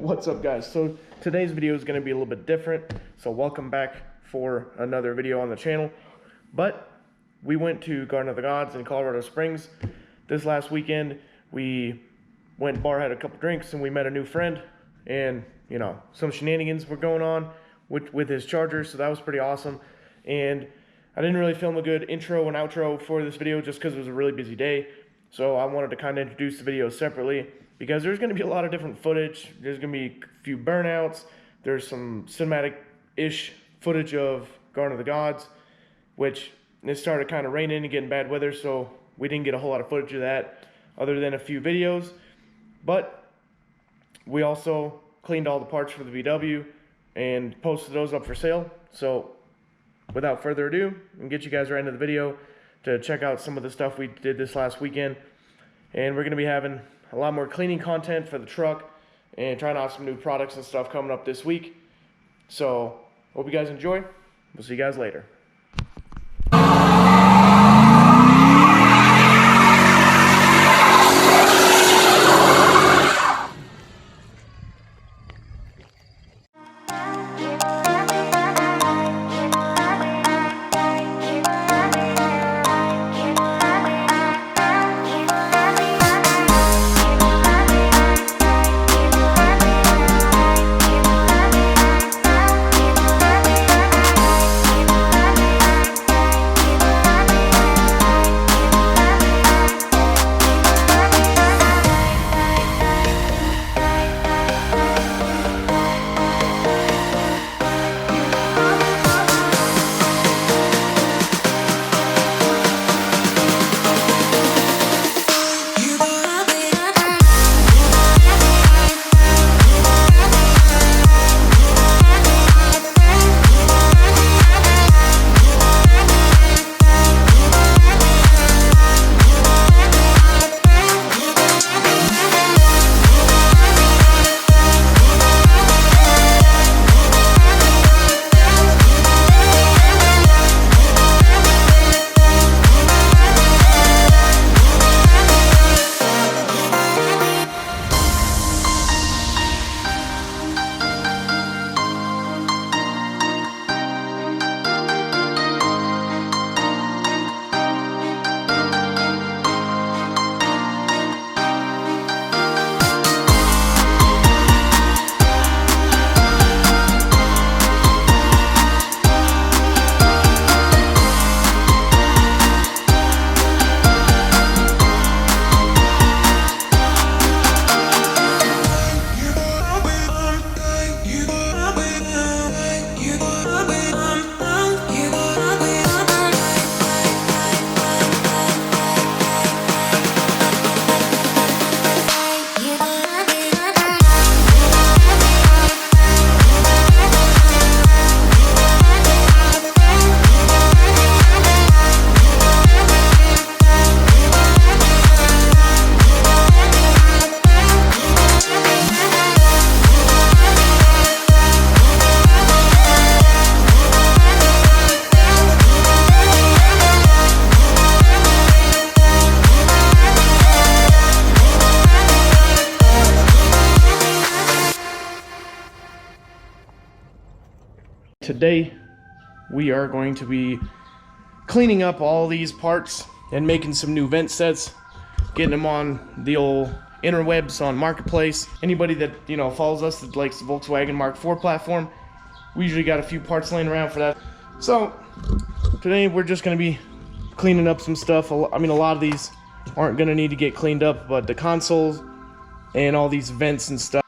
What's up, guys? So today's video is going to be a little bit different, so welcome back for another video on the channel. But we went to Garden of the Gods in Colorado Springs this last weekend. We went bar, had a couple drinks, and we met a new friend, and you know, some shenanigans were going on with his charger, so that was pretty awesome. And I didn't really film a good intro and outro for this video just because it was a really busy day, so I wanted to kind of introduce the video separately, because there's going to be a lot of different footage. There's going to be a few burnouts. There's some cinematic-ish footage of Garden of the Gods, which it started kind of raining and getting bad weather, so we didn't get a whole lot of footage of that other than a few videos. But we also cleaned all the parts for the VW and posted those up for sale. So without further ado, I'll get you guys right into the video to check out some of the stuff we did this last weekend. And we're going to be having a lot more cleaning content for the truck and trying out some new products and stuff coming up this week. So hope you guys enjoy. We'll see you guys later. Today, we are going to be cleaning up all these parts and making some new vent sets, getting them on the old interwebs on Marketplace. Anybody that, you know, follows us that likes the Volkswagen Mark IV platform, we usually got a few parts laying around for that. So, today we're just going to be cleaning up some stuff. I mean, a lot of these aren't going to need to get cleaned up, but the consoles and all these vents and stuff.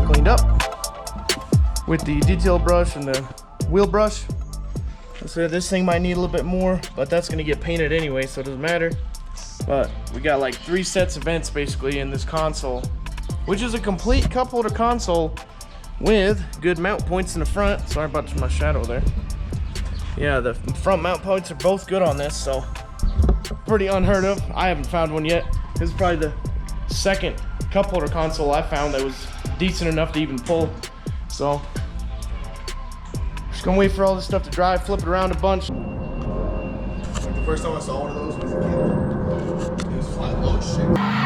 cleaned up with the detail brush and the wheel brush. So this thing might need a little bit more, but that's gonna get painted anyway, so it doesn't matter. But we got like 3 sets of vents basically in this console, which is a complete cup holder console with good mount points in the front. Sorry about my shadow there. Yeah, the front mount points are both good on this, so pretty unheard of. I haven't found one yet. This is probably the second cup holder console I found that was decent enough to even pull. So just gonna wait for all this stuff to dry, flip it around a bunch. The first time I saw one of those was a kid. It was flat load shit.